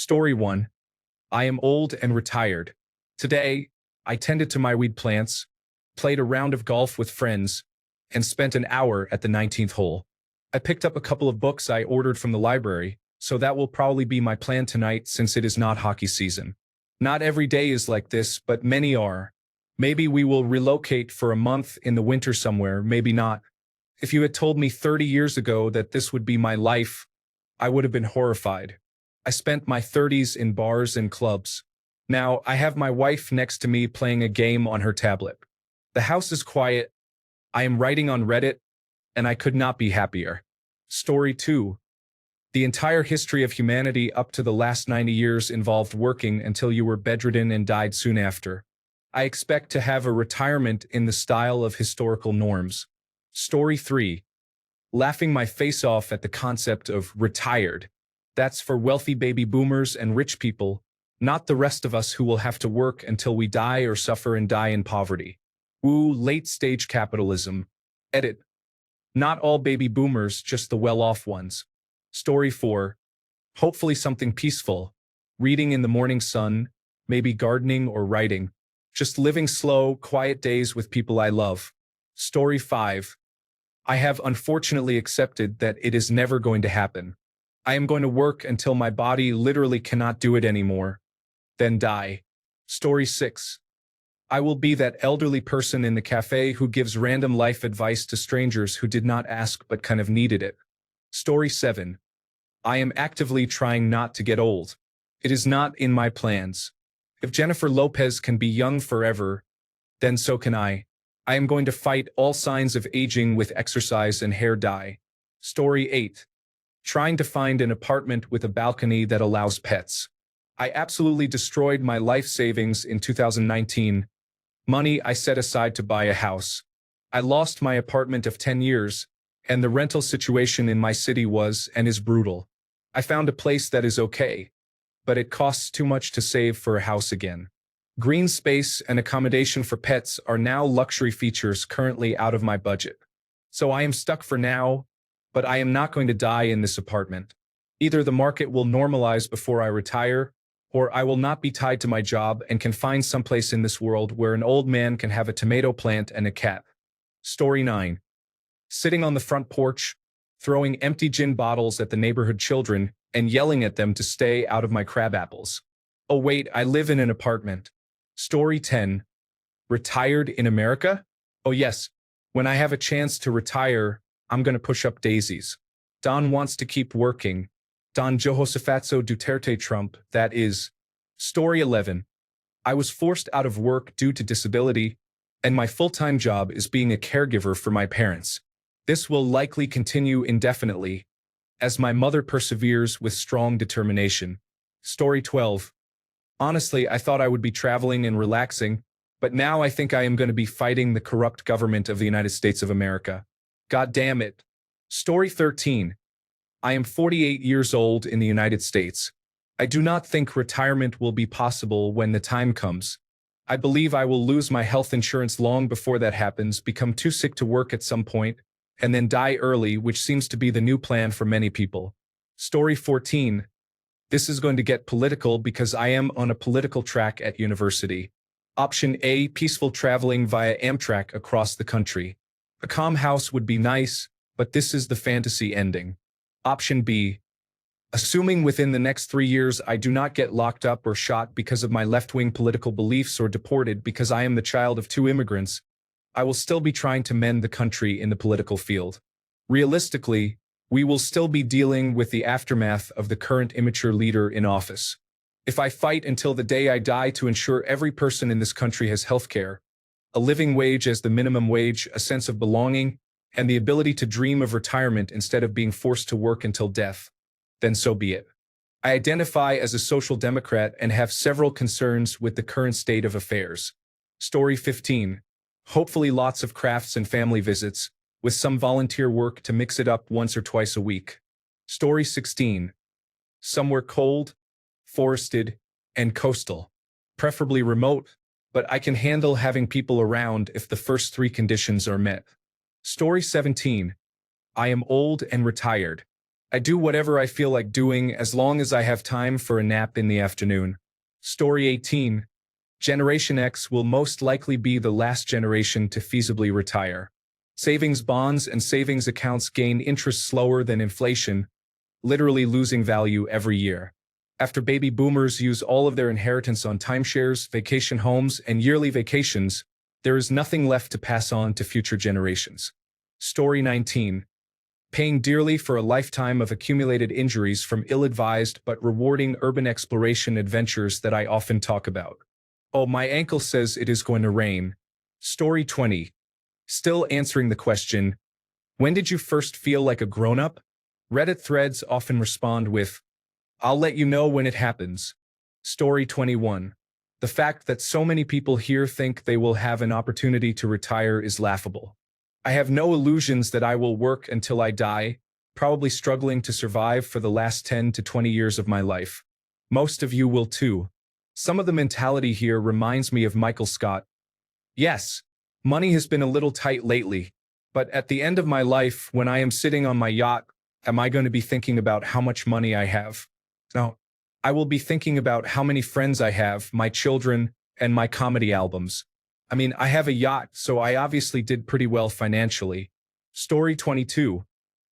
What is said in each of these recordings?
Story 1. I am old and retired. Today, I tended to my weed plants, played a round of golf with friends, and spent an hour at the 19th hole. I picked up a couple of books I ordered from the library, so that will probably be my plan tonight since it is not hockey season. Not every day is like this, but many are. Maybe we will relocate for a month in the winter somewhere, maybe not. If you had told me 30 years ago that this would be my life, I would have been horrified. I spent my 30s in bars and clubs. Now, I have my wife next to me playing a game on her tablet. The house is quiet. I am writing on Reddit, and I could not be happier. Story 2. The entire history of humanity up to the last 90 years involved working until you were bedridden and died soon after. I expect to have a retirement in the style of historical norms. Story 3. Laughing my face off at the concept of retired. That's for wealthy baby boomers and rich people, not the rest of us who will have to work until we die or suffer and die in poverty. Woo, late-stage capitalism. Edit. Not all baby boomers, just the well-off ones. Story 4. Hopefully something peaceful. Reading in the morning sun, maybe gardening or writing. Just living slow, quiet days with people I love. Story 5. I have unfortunately accepted that it is never going to happen. I am going to work until my body literally cannot do it anymore, then die. Story 6. I will be that elderly person in the cafe who gives random life advice to strangers who did not ask but kind of needed it. Story 7. I am actively trying not to get old. It is not in my plans. If Jennifer Lopez can be young forever, then so can I. I am going to fight all signs of aging with exercise and hair dye. Story 8. Trying to find an apartment with a balcony that allows pets. I absolutely destroyed my life savings in 2019. Money I set aside to buy a house. I lost my apartment of 10 years, and the rental situation in my city was and is brutal. I found a place that is okay, but it costs too much to save for a house again. Green space and accommodation for pets are now luxury features currently out of my budget. So I am stuck for now, but I am not going to die in this apartment. Either the market will normalize before I retire, or I will not be tied to my job and can find someplace in this world where an old man can have a tomato plant and a cat. Story 9. Sitting on the front porch, throwing empty gin bottles at the neighborhood children and yelling at them to stay out of my crab apples. Oh wait, I live in an apartment. Story 10. Retired in America? Oh yes, when I have a chance to retire, I'm going to push up daisies. Don wants to keep working. Don Josephatso Duterte Trump, that is. Story 11. I was forced out of work due to disability, and my full-time job is being a caregiver for my parents. This will likely continue indefinitely, as my mother perseveres with strong determination. Story 12. Honestly, I thought I would be traveling and relaxing, but now I think I am going to be fighting the corrupt government of the United States of America. God damn it. Story 13. I am 48 years old in the United States. I do not think retirement will be possible when the time comes. I believe I will lose my health insurance long before that happens, become too sick to work at some point, and then die early, which seems to be the new plan for many people. Story 14. This is going to get political because I am on a political track at university. Option A, peaceful traveling via Amtrak across the country. A calm house would be nice, but this is the fantasy ending. Option B. Assuming within the next 3 years I do not get locked up or shot because of my left-wing political beliefs or deported because I am the child of 2 immigrants, I will still be trying to mend the country in the political field. Realistically, we will still be dealing with the aftermath of the current immature leader in office. If I fight until the day I die to ensure every person in this country has health care, a living wage as the minimum wage, a sense of belonging, and the ability to dream of retirement instead of being forced to work until death, then so be it. I identify as a social democrat and have several concerns with the current state of affairs. Story 15. Hopefully lots of crafts and family visits, with some volunteer work to mix it up once or twice a week. Story 16. Somewhere cold, forested, and coastal. Preferably remote, but I can handle having people around if the first 3 conditions are met. Story 17. I am old and retired. I do whatever I feel like doing as long as I have time for a nap in the afternoon. Story 18. Generation X will most likely be the last generation to feasibly retire. Savings bonds and savings accounts gain interest slower than inflation, literally losing value every year. After baby boomers use all of their inheritance on timeshares, vacation homes, and yearly vacations, there is nothing left to pass on to future generations. Story 19. Paying dearly for a lifetime of accumulated injuries from ill-advised but rewarding urban exploration adventures that I often talk about. Oh, my ankle says it is going to rain. Story 20. Still answering the question, when did you first feel like a grown-up? Reddit threads often respond with, I'll let you know when it happens. Story 21. The fact that so many people here think they will have an opportunity to retire is laughable. I have no illusions that I will work until I die, probably struggling to survive for the last 10 to 20 years of my life. Most of you will too. Some of the mentality here reminds me of Michael Scott. Yes, money has been a little tight lately, but at the end of my life, when I am sitting on my yacht, am I going to be thinking about how much money I have? No, I will be thinking about how many friends I have, my children, and my comedy albums. I mean, I have a yacht, so I obviously did pretty well financially. Story 22.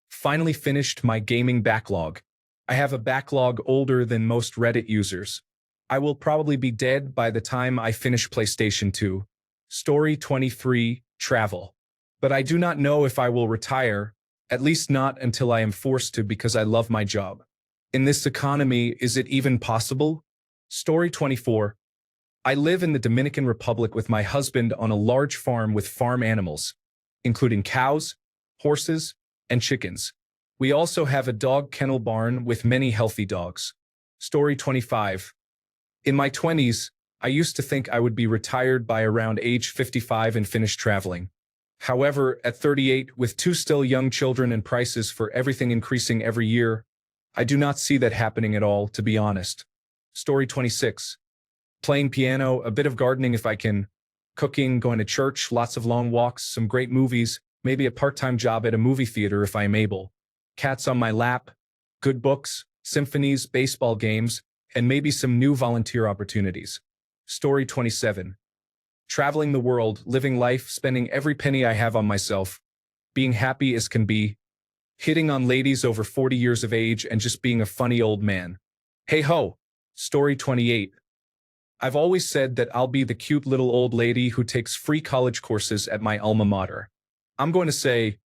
Finally finished my gaming backlog. I have a backlog older than most Reddit users. I will probably be dead by the time I finish PlayStation 2. Story 23. Travel. But I do not know if I will retire, at least not until I am forced to because I love my job. In this economy, is it even possible? Story 24. I live in the Dominican Republic with my husband on a large farm with farm animals, including cows, horses, and chickens. We also have a dog kennel barn with many healthy dogs. Story 25. In my 20s, I used to think I would be retired by around age 55 and finish traveling. However, at 38, with two still young children and prices for everything increasing every year, I do not see that happening at all, to be honest. Story 26. Playing piano, a bit of gardening if I can, cooking, going to church, lots of long walks, some great movies, maybe a part-time job at a movie theater if I am able, cats on my lap, good books, symphonies, baseball games, and maybe some new volunteer opportunities. Story 27. Traveling the world, living life, spending every penny I have on myself, being happy as can be, hitting on ladies over 40 years of age and just being a funny old man. Hey ho! Story 28. I've always said that I'll be the cute little old lady who takes free college courses at my alma mater. I'm going to say,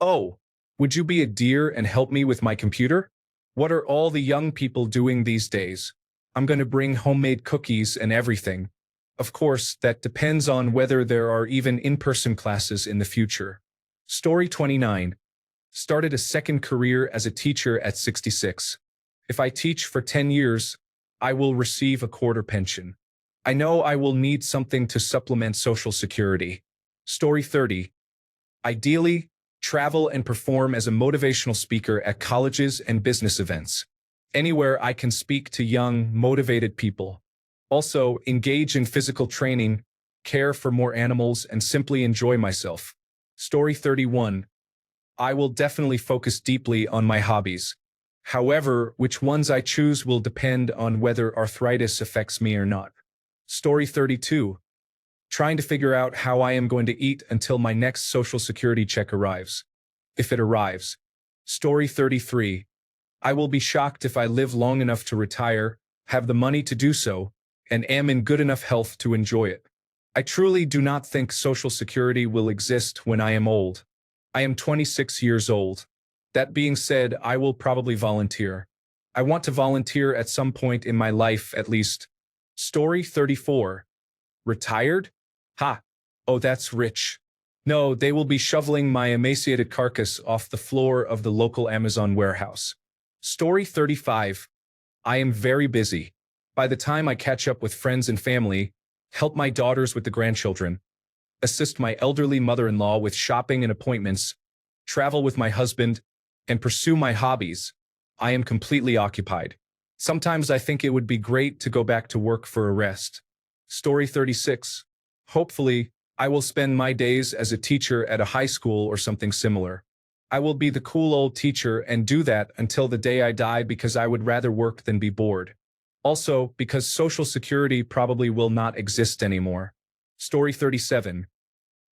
oh, would you be a dear and help me with my computer? What are all the young people doing these days? I'm going to bring homemade cookies and everything. Of course, that depends on whether there are even in-person classes in the future. Story 29. Started a second career as a teacher at 66. If I teach for 10 years, I will receive a quarter pension. I know I will need something to supplement Social Security. Story 30. Ideally, travel and perform as a motivational speaker at colleges and business events. Anywhere I can speak to young, motivated people. Also, engage in physical training, care for more animals, and simply enjoy myself. Story 31. I will definitely focus deeply on my hobbies. However, which ones I choose will depend on whether arthritis affects me or not. Story 32. Trying to figure out how I am going to eat until my next Social Security check arrives. If it arrives. Story 33. I will be shocked if I live long enough to retire, have the money to do so, and am in good enough health to enjoy it. I truly do not think Social Security will exist when I am old. I am 26 years old. That being said, I will probably volunteer. I want to volunteer at some point in my life at least. Story 34. Retired? Ha! Oh, that's rich. No, they will be shoveling my emaciated carcass off the floor of the local Amazon warehouse. Story 35. I am very busy. By the time I catch up with friends and family, help my daughters with the grandchildren, assist my elderly mother-in-law with shopping and appointments, travel with my husband, and pursue my hobbies, I am completely occupied. Sometimes I think it would be great to go back to work for a rest. Story 36. Hopefully, I will spend my days as a teacher at a high school or something similar. I will be the cool old teacher and do that until the day I die because I would rather work than be bored. Also, because Social Security probably will not exist anymore. Story 37.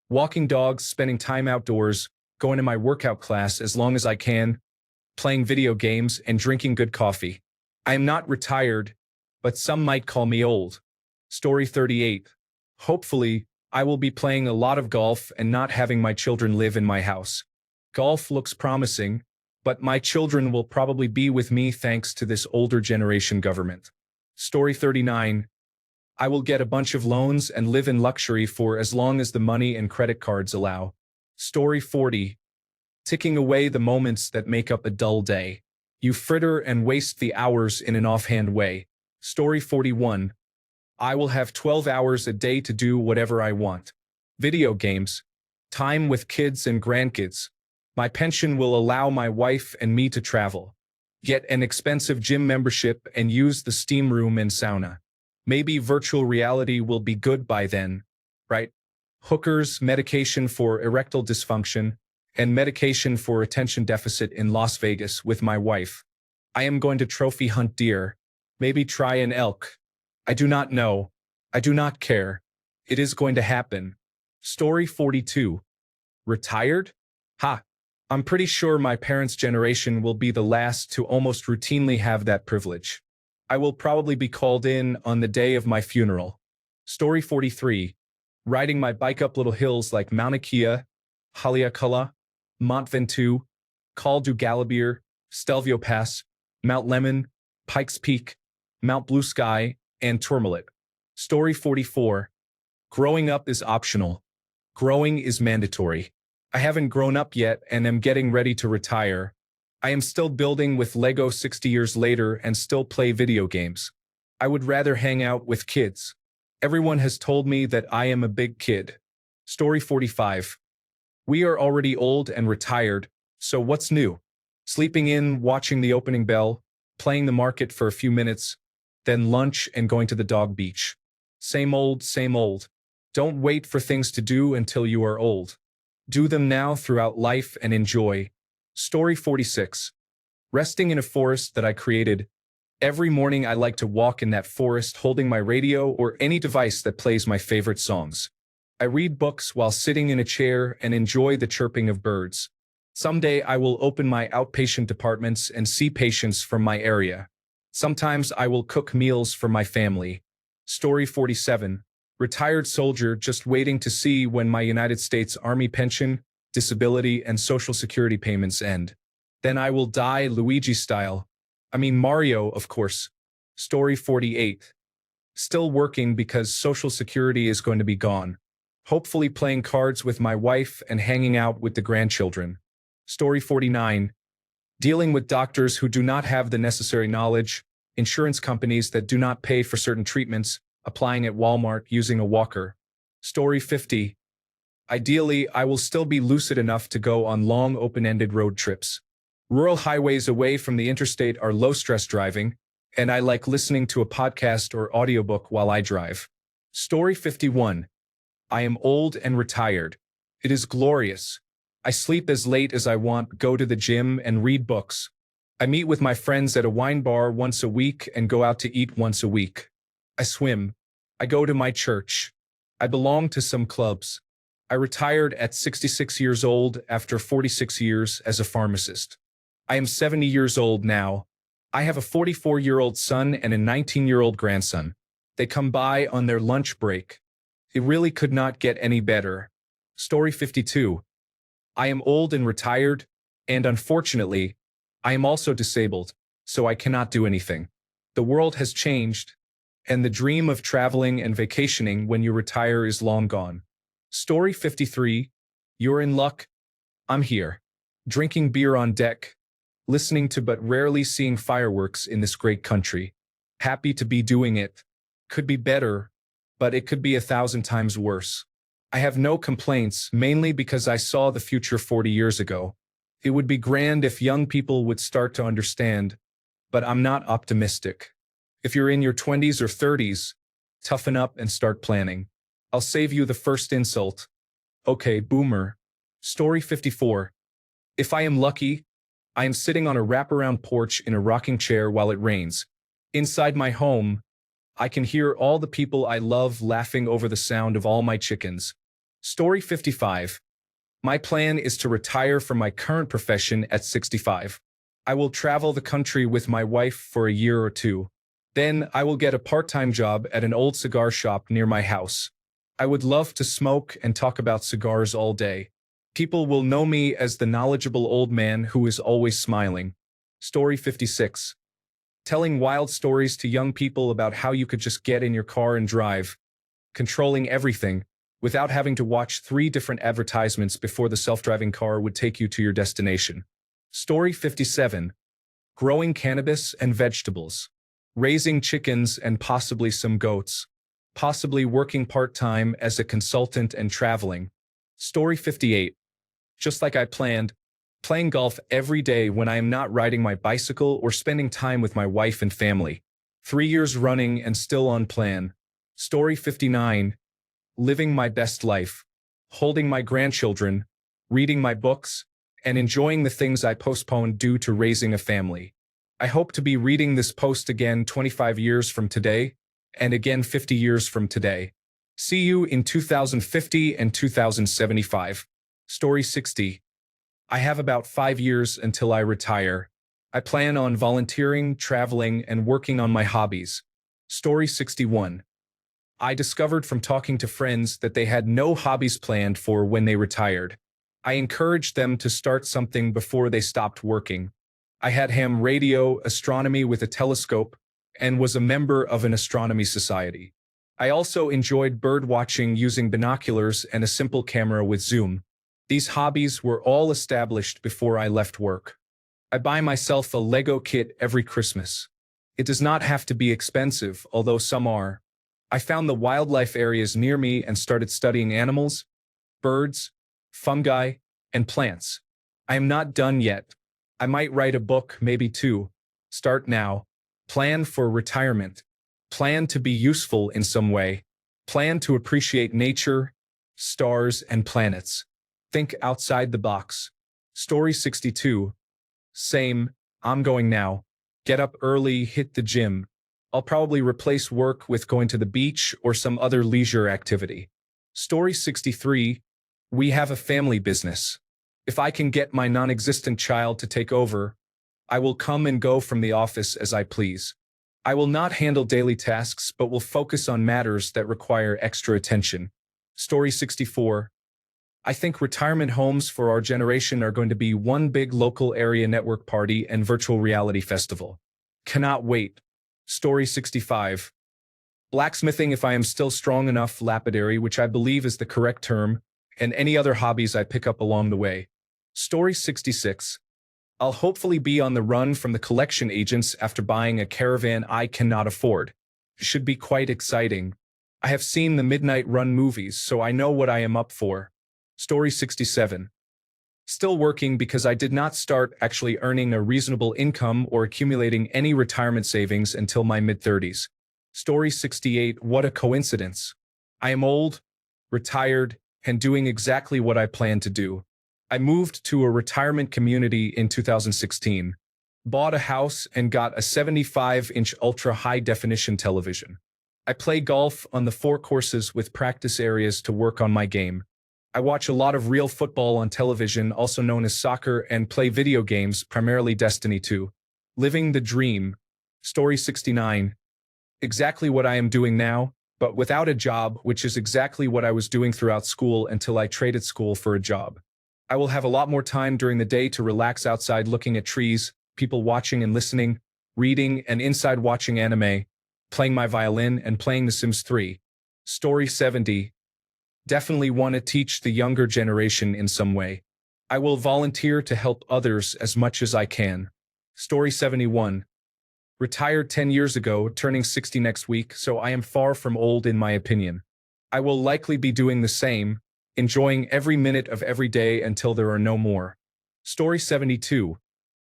Walking dogs, spending time outdoors, going to my workout class as long as I can, playing video games, and drinking good coffee. I am not retired, but some might call me old. Story 38. Hopefully, I will be playing a lot of golf and not having my children live in my house. Golf looks promising, but my children will probably be with me thanks to this older generation government. Story 39. I will get a bunch of loans and live in luxury for as long as the money and credit cards allow. Story 40. Ticking away the moments that make up a dull day. You fritter and waste the hours in an offhand way. Story 41. I will have 12 hours a day to do whatever I want. Video games. Time with kids and grandkids. My pension will allow my wife and me to travel. Get an expensive gym membership and use the steam room and sauna. Maybe virtual reality will be good by then, right? Hookers, medication for erectile dysfunction, and medication for attention deficit in Las Vegas with my wife. I am going to trophy hunt deer. Maybe try an elk. I do not know. I do not care. It is going to happen. Story 42. Retired? Ha! I'm pretty sure my parents' generation will be the last to almost routinely have that privilege. I will probably be called in on the day of my funeral. Story 43. Riding my bike up little hills like Mauna Kea, Haleakala, Mont Ventoux, Col du Galibier, Stelvio Pass, Mount Lemmon, Pikes Peak, Mount Blue Sky, and Tourmalet. Story 44. Growing up is optional. Growing is mandatory. I haven't grown up yet and am getting ready to retire. I am still building with Lego 60 years later and still play video games. I would rather hang out with kids. Everyone has told me that I am a big kid. Story 45. We are already old and retired, so what's new? Sleeping in, watching the opening bell, playing the market for a few minutes, then lunch and going to the dog beach. Same old, same old. Don't wait for things to do until you are old. Do them now throughout life and enjoy. Story 46. Resting in a forest that I created. Every morning I like to walk in that forest holding my radio or any device that plays my favorite songs. I read books while sitting in a chair and enjoy the chirping of birds. Someday I will open my outpatient departments and see patients from my area. Sometimes I will cook meals for my family. Story 47. Retired soldier just waiting to see when my United States Army pension, disability, and Social Security payments end. Then I will die Luigi style. I mean Mario, of course. Story 48. Still working because Social Security is going to be gone. Hopefully playing cards with my wife and hanging out with the grandchildren. Story 49. Dealing with doctors who do not have the necessary knowledge, insurance companies that do not pay for certain treatments, applying at Walmart using a walker. Story 50. Ideally, I will still be lucid enough to go on long open-ended road trips. Rural highways away from the interstate are low-stress driving, and I like listening to a podcast or audiobook while I drive. Story 51. I am old and retired. It is glorious. I sleep as late as I want, go to the gym, and read books. I meet with my friends at a wine bar once a week and go out to eat once a week. I swim. I go to my church. I belong to some clubs. I retired at 66 years old after 46 years as a pharmacist. I am 70 years old now. I have a 44-year-old son and a 19-year-old grandson. They come by on their lunch break. It really could not get any better. Story 52. I am old and retired, and unfortunately, I am also disabled, so I cannot do anything. The world has changed, and the dream of traveling and vacationing when you retire is long gone. Story 53. You're in luck. I'm here. Drinking beer on deck. Listening to but rarely seeing fireworks in this great country. Happy to be doing it. Could be better, but it could be 1,000 times worse. I have no complaints, mainly because I saw the future 40 years ago. It would be grand if young people would start to understand, but I'm not optimistic. If you're in your 20s or 30s, toughen up and start planning. I'll save you the first insult. Okay, boomer. Story 54. If I am lucky, I am sitting on a wraparound porch in a rocking chair while it rains. Inside my home, I can hear all the people I love laughing over the sound of all my chickens. Story 55. My plan is to retire from my current profession at 65. I will travel the country with my wife for a year or two. Then I will get a part-time job at an old cigar shop near my house. I would love to smoke and talk about cigars all day. People will know me as the knowledgeable old man who is always smiling. Story 56. Telling wild stories to young people about how you could just get in your car and drive, controlling everything, without having to watch 3 different advertisements before the self-driving car would take you to your destination. Story 57. Growing cannabis and vegetables. Raising chickens and possibly some goats. Possibly working part-time as a consultant and traveling. Story 58. Just like I planned, playing golf every day when I am not riding my bicycle or spending time with my wife and family. 3 years running and still on plan. Story 59. Living my best life. Holding my grandchildren, reading my books, and enjoying the things I postponed due to raising a family. I hope to be reading this post again 25 years from today, and again 50 years from today. See you in 2050 and 2075. Story 60. I have about 5 years until I retire. I plan on volunteering, traveling, and working on my hobbies. Story 61. I discovered from talking to friends that they had no hobbies planned for when they retired. I encouraged them to start something before they stopped working. I had ham radio, astronomy with a telescope, and was a member of an astronomy society. I also enjoyed bird watching using binoculars and a simple camera with zoom. These hobbies were all established before I left work. I buy myself a Lego kit every Christmas. It does not have to be expensive, although some are. I found the wildlife areas near me and started studying animals, birds, fungi, and plants. I am not done yet. I might write a book, maybe 2. Start now. Plan for retirement. Plan to be useful in some way. Plan to appreciate nature, stars, and planets. Think outside the box. Story 62. Same, I'm going now. Get up early, hit the gym. I'll probably replace work with going to the beach or some other leisure activity. Story 63. We have a family business. If I can get my non-existent child to take over, I will come and go from the office as I please. I will not handle daily tasks but will focus on matters that require extra attention. Story 64. I think retirement homes for our generation are going to be one big local area network party and virtual reality festival. Cannot wait. Story 65. Blacksmithing if I am still strong enough, lapidary, which I believe is the correct term, and any other hobbies I pick up along the way. Story 66. I'll hopefully be on the run from the collection agents after buying a caravan I cannot afford. Should be quite exciting. I have seen the Midnight Run movies, so I know what I am up for. Story 67. Still working because I did not start actually earning a reasonable income or accumulating any retirement savings until my mid-30s. Story 68. What a coincidence. I am old, retired, and doing exactly what I plan to do. I moved to a retirement community in 2016, bought a house, and got a 75-inch ultra-high-definition television. I play golf on the 4 courses with practice areas to work on my game. I watch a lot of real football on television, also known as soccer, and play video games, primarily Destiny 2. Living the dream. Story 69. Exactly what I am doing now, but without a job, which is exactly what I was doing throughout school until I traded school for a job. I will have a lot more time during the day to relax outside looking at trees, people watching and listening, reading, and inside watching anime, playing my violin, and playing The Sims 3. Story 70. Definitely want to teach the younger generation in some way. I will volunteer to help others as much as I can. Story 71. Retired 10 years ago, turning 60 next week, so I am far from old in my opinion. I will likely be doing the same, enjoying every minute of every day until there are no more. Story 72.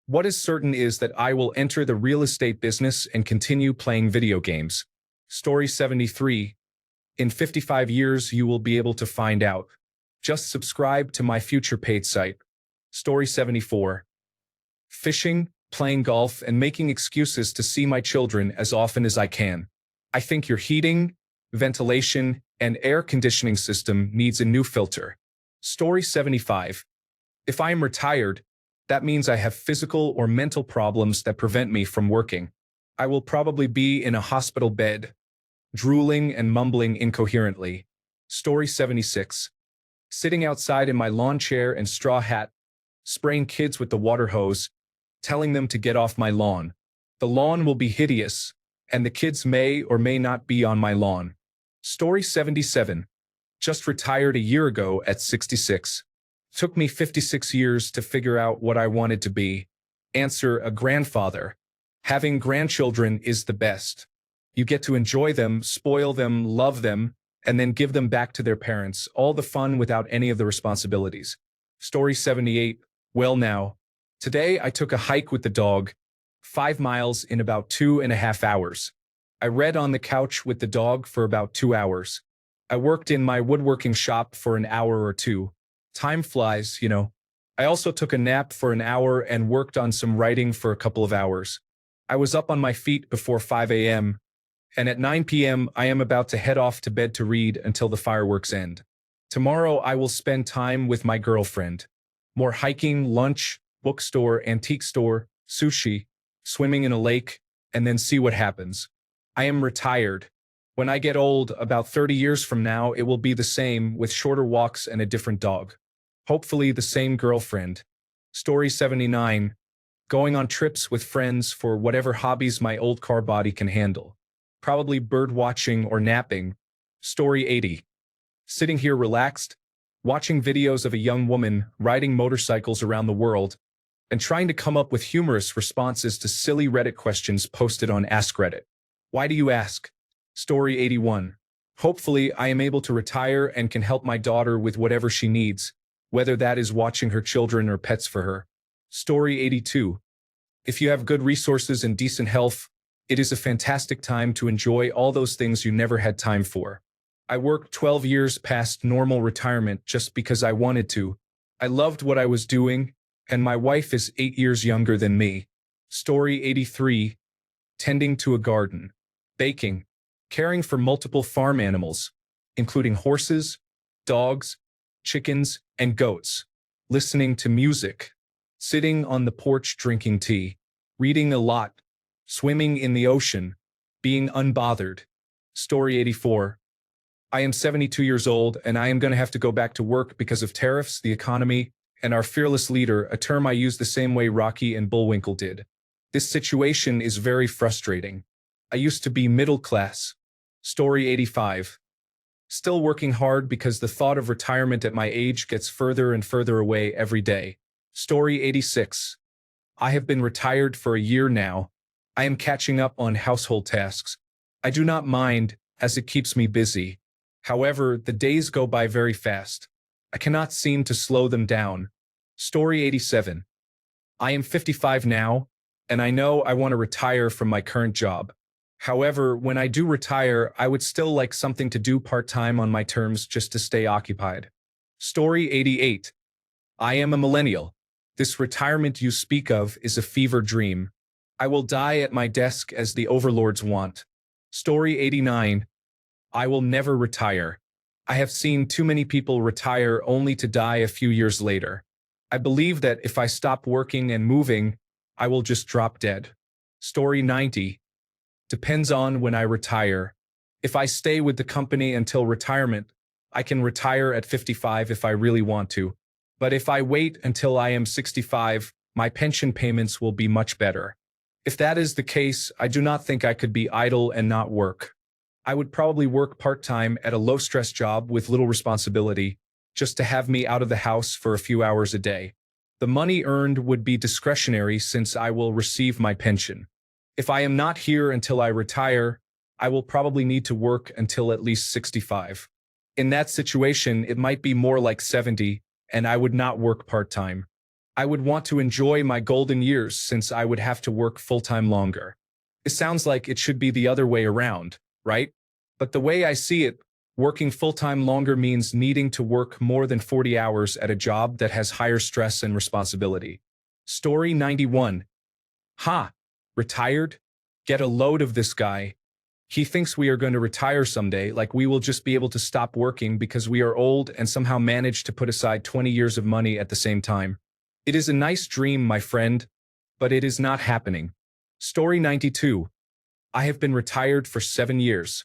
What is certain is that I will enter the real estate business and continue playing video games. Story 73. In 55 years you will be able to find out. Just subscribe to my future paid site. Story 74. Fishing, playing golf, and making excuses to see my children as often as I can. I think your heating, ventilation, and air conditioning system needs a new filter. Story 75. If I am retired, that means I have physical or mental problems that prevent me from working. I will probably be in a hospital bed, drooling and mumbling incoherently. Story 76. Sitting outside in my lawn chair and straw hat, spraying kids with the water hose, telling them to get off my lawn. The lawn will be hideous, and the kids may or may not be on my lawn. Story 77. Just retired a year ago at 66. Took me 56 years to figure out what I wanted to be. Answer: a grandfather. Having grandchildren is the best. You get to enjoy them, spoil them, love them, and then give them back to their parents, all the fun without any of the responsibilities. Story 78. Well now, today I took a hike with the dog, 5 miles in about 2.5 hours. I read on the couch with the dog for about 2 hours. I worked in my woodworking shop for an hour or two. Time flies, you know. I also took a nap for an hour and worked on some writing for a couple of hours. I was up on my feet before 5 a.m., and at 9 p.m. I am about to head off to bed to read until the fireworks end. Tomorrow I will spend time with my girlfriend. More hiking, lunch, bookstore, antique store, sushi, swimming in a lake, and then see what happens. I am retired. When I get old, about 30 years from now, it will be the same with shorter walks and a different dog. Hopefully the same girlfriend. Story 79. Going on trips with friends for whatever hobbies my old car body can handle. Probably bird watching or napping. Story 80. Sitting here relaxed, watching videos of a young woman riding motorcycles around the world, and trying to come up with humorous responses to silly Reddit questions posted on AskReddit. Why do you ask? Story 81. Hopefully, I am able to retire and can help my daughter with whatever she needs, whether that is watching her children or pets for her. Story 82. If you have good resources and decent health, it is a fantastic time to enjoy all those things you never had time for. I worked 12 years past normal retirement just because I wanted to. I loved what I was doing, and my wife is 8 years younger than me. Story 83. Tending to a garden. Baking. Caring for multiple farm animals, including horses, dogs, chickens, and goats. Listening to music. Sitting on the porch drinking tea. Reading a lot. Swimming in the ocean. Being unbothered. Story 84. I am 72 years old, and I am going to have to go back to work because of tariffs, the economy, and our fearless leader, a term I use the same way Rocky and Bullwinkle did. This situation is very frustrating. I used to be middle class. Story 85. Still working hard because the thought of retirement at my age gets further and further away every day. Story 86. I have been retired for a year now. I am catching up on household tasks. I do not mind, as it keeps me busy. However, the days go by very fast. I cannot seem to slow them down. Story 87. I am 55 now, and I know I want to retire from my current job. However, when I do retire, I would still like something to do part-time on my terms just to stay occupied. Story 88. I am a millennial. This retirement you speak of is a fever dream. I will die at my desk as the overlords want. Story 89. I will never retire. I have seen too many people retire only to die a few years later. I believe that if I stop working and moving, I will just drop dead. Story 90. Depends on when I retire. If I stay with the company until retirement, I can retire at 55 if I really want to. But if I wait until I am 65, my pension payments will be much better. If that is the case, I do not think I could be idle and not work. I would probably work part-time at a low-stress job with little responsibility, just to have me out of the house for a few hours a day. The money earned would be discretionary since I will receive my pension. If I am not here until I retire, I will probably need to work until at least 65. In that situation, it might be more like 70, and I would not work part-time. I would want to enjoy my golden years since I would have to work full-time longer. It sounds like it should be the other way around, right? But the way I see it, Working full-time longer means needing to work more than 40 hours at a job that has higher stress and responsibility. Story 91. Ha! Retired? Get a load of this guy. He thinks we are going to retire someday, like we will just be able to stop working because we are old and somehow manage to put aside 20 years of money at the same time. It is a nice dream, my friend, but it is not happening. Story 92. I have been retired for 7 years.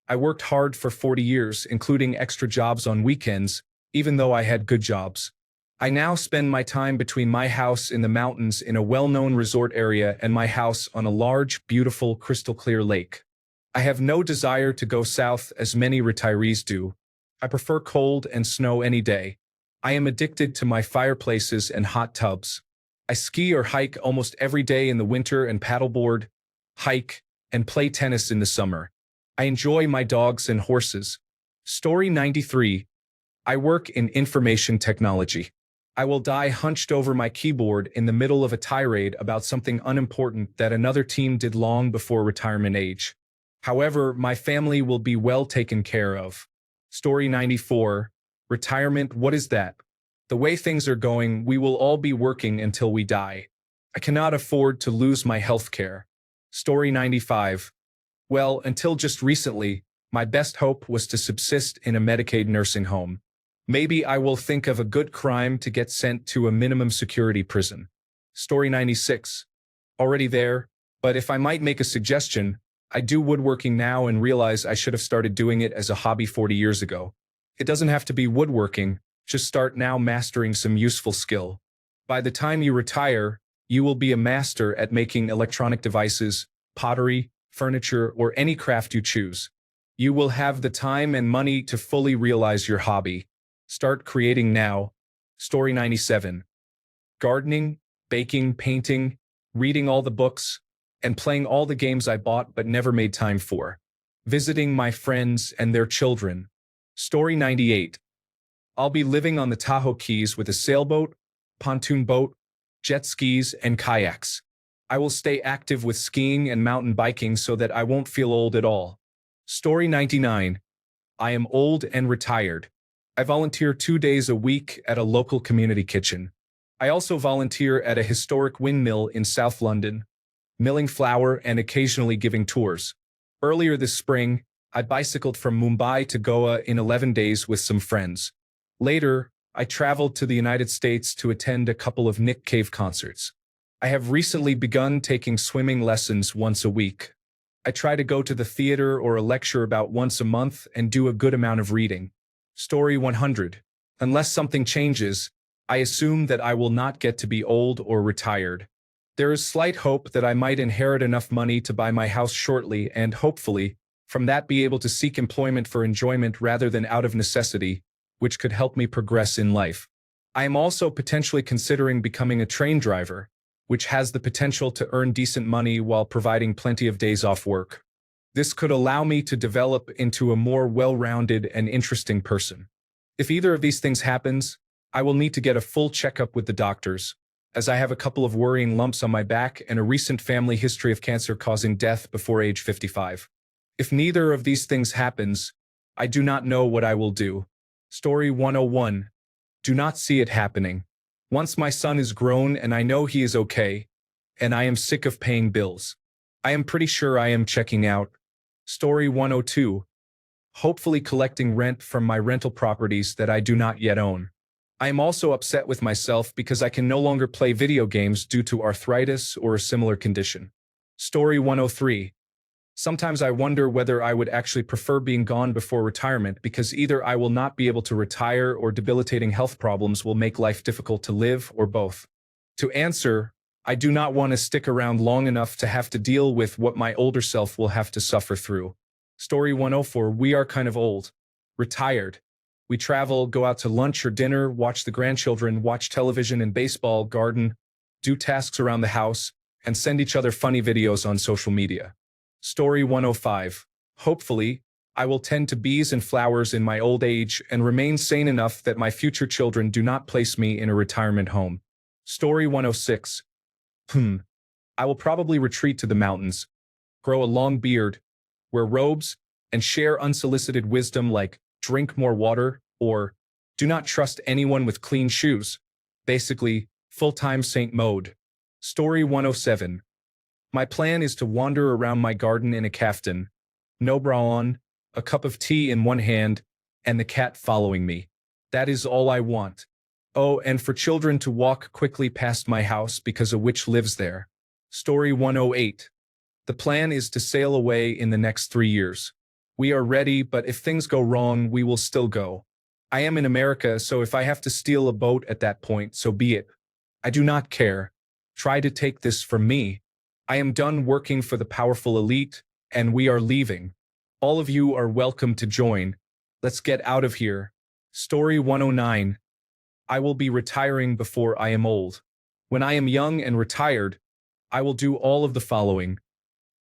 I worked hard for 40 years, including extra jobs on weekends, even though I had good jobs. I now spend my time between my house in the mountains in a well-known resort area and my house on a large, beautiful, crystal-clear lake. I have no desire to go south as many retirees do. I prefer cold and snow any day. I am addicted to my fireplaces and hot tubs. I ski or hike almost every day in the winter and paddleboard, hike, and play tennis in the summer. I enjoy my dogs and horses. Story 93. I work in information technology. I will die hunched over my keyboard in the middle of a tirade about something unimportant that another team did long before retirement age. However, my family will be well taken care of. Story 94. Retirement, what is that? The way things are going, we will all be working until we die. I cannot afford to lose my health care. Story 95. Well, until just recently, my best hope was to subsist in a Medicaid nursing home. Maybe I will think of a good crime to get sent to a minimum security prison. Story 96. Already there, but if I might make a suggestion, I do woodworking now and realize I should have started doing it as a hobby 40 years ago. It doesn't have to be woodworking, just start now mastering some useful skill. By the time you retire, you will be a master at making electronic devices, pottery, furniture, or any craft you choose. You will have the time and money to fully realize your hobby. Start creating now. Story 97. Gardening, baking, painting, reading all the books, and playing all the games I bought but never made time for. Visiting my friends and their children. Story 98. I'll be living on the Tahoe Keys with a sailboat, pontoon boat, jet skis, and kayaks. I will stay active with skiing and mountain biking so that I won't feel old at all. Story 99. I am old and retired. I volunteer 2 days a week at a local community kitchen. I also volunteer at a historic windmill in South London, milling flour and occasionally giving tours. Earlier this spring, I bicycled from Mumbai to Goa in 11 days with some friends. Later, I traveled to the United States to attend a couple of Nick Cave concerts. I have recently begun taking swimming lessons once a week. I try to go to the theater or a lecture about once a month and do a good amount of reading. Story 100. Unless something changes, I assume that I will not get to be old or retired. There is slight hope that I might inherit enough money to buy my house shortly and, hopefully, from that be able to seek employment for enjoyment rather than out of necessity, which could help me progress in life. I am also potentially considering becoming a train driver, which has the potential to earn decent money while providing plenty of days off work. This could allow me to develop into a more well-rounded and interesting person. If either of these things happens, I will need to get a full checkup with the doctors, as I have a couple of worrying lumps on my back and a recent family history of cancer causing death before age 55. If neither of these things happens, I do not know what I will do. Story 101. Do not see it happening. Once my son is grown and I know he is okay, and I am sick of paying bills. I am pretty sure I am checking out. Story 102. Hopefully collecting rent from my rental properties that I do not yet own. I am also upset with myself because I can no longer play video games due to arthritis or a similar condition. Story 103. Sometimes I wonder whether I would actually prefer being gone before retirement because either I will not be able to retire or debilitating health problems will make life difficult to live, or both. To answer, I do not want to stick around long enough to have to deal with what my older self will have to suffer through. Story 104. We are kind of old. Retired. We travel, go out to lunch or dinner, watch the grandchildren, watch television and baseball, garden, do tasks around the house, and send each other funny videos on social media. Story 105. Hopefully, I will tend to bees and flowers in my old age and remain sane enough that my future children do not place me in a retirement home. Story 106. I will probably retreat to the mountains, grow a long beard, wear robes, and share unsolicited wisdom like drink more water or do not trust anyone with clean shoes. Basically, full-time saint mode. Story 107. My plan is to wander around my garden in a kaftan, no bra on, a cup of tea in one hand, and the cat following me. That is all I want. Oh, and for children to walk quickly past my house because a witch lives there. Story 108. The plan is to sail away in the next 3 years. We are ready, but if things go wrong, we will still go. I am in America, so if I have to steal a boat at that point, so be it. I do not care. Try to take this from me. I am done working for the powerful elite, and we are leaving. All of you are welcome to join. Let's get out of here. Story 109. I will be retiring before I am old. When I am young and retired, I will do all of the following: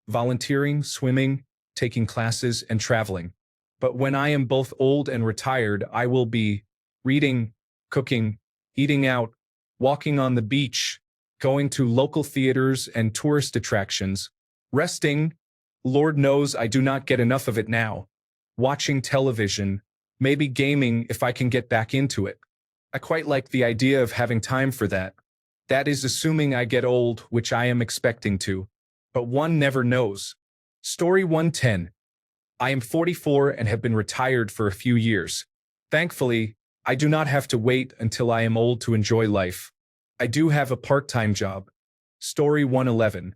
volunteering, swimming, taking classes, and traveling. But when I am both old and retired, I will be reading, cooking, eating out, walking on the beach, going to local theaters and tourist attractions, resting, Lord knows I do not get enough of it now, watching television, maybe gaming if I can get back into it. I quite like the idea of having time for that. That is assuming I get old, which I am expecting to. But one never knows. Story 110. I am 44 and have been retired for a few years. Thankfully, I do not have to wait until I am old to enjoy life. I do have a part-time job. Story 111.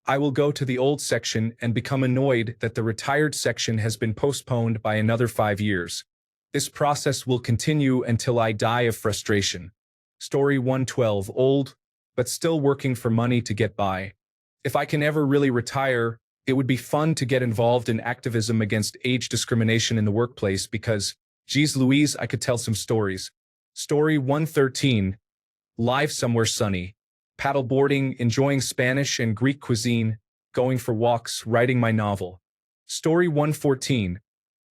I will go to the old section and become annoyed that the retired section has been postponed by another 5 years. This process will continue until I die of frustration. Story 112. Old, but still working for money to get by. If I can ever really retire, it would be fun to get involved in activism against age discrimination in the workplace because, geez Louise, I could tell some stories. Story 113. Live somewhere sunny. Paddleboarding, enjoying Spanish and Greek cuisine, going for walks, writing my novel. Story 114.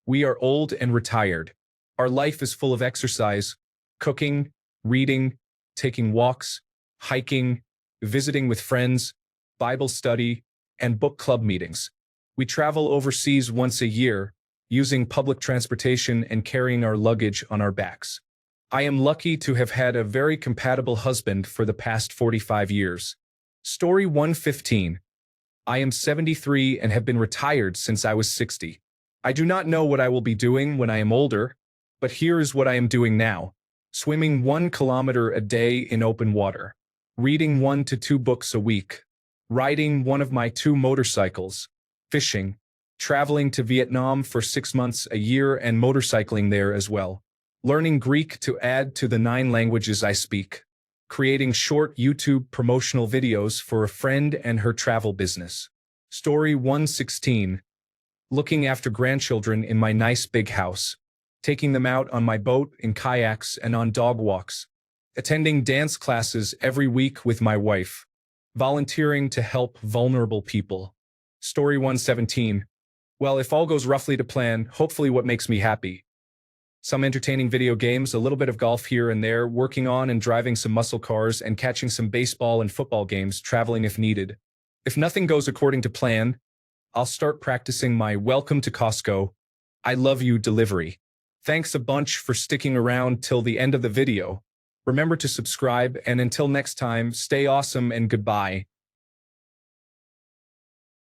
We are old and retired. Our life is full of exercise, cooking, reading, taking walks, hiking, visiting with friends, Bible study, and book club meetings. We travel overseas once a year, using public transportation and carrying our luggage on our backs. I am lucky to have had a very compatible husband for the past 45 years. Story 115. I am 73 and have been retired since I was 60. I do not know what I will be doing when I am older, but here is what I am doing now. Swimming 1 kilometer a day in open water. Reading 1 to 2 books a week. Riding one of my 2 motorcycles. Fishing. Traveling to Vietnam for 6 months a year and motorcycling there as well. Learning Greek to add to the 9 languages I speak. Creating short YouTube promotional videos for a friend and her travel business. Story 116. Looking after grandchildren in my nice big house. Taking them out on my boat, in kayaks, and on dog walks. Attending dance classes every week with my wife. Volunteering to help vulnerable people. Story 117. Well, if all goes roughly to plan, hopefully what makes me happy. Some entertaining video games, a little bit of golf here and there, working on and driving some muscle cars, and catching some baseball and football games, traveling if needed. If nothing goes according to plan, I'll start practicing my welcome to Costco, I love you delivery. Thanks a bunch for sticking around till the end of the video. Remember to subscribe, and until next time, stay awesome and goodbye.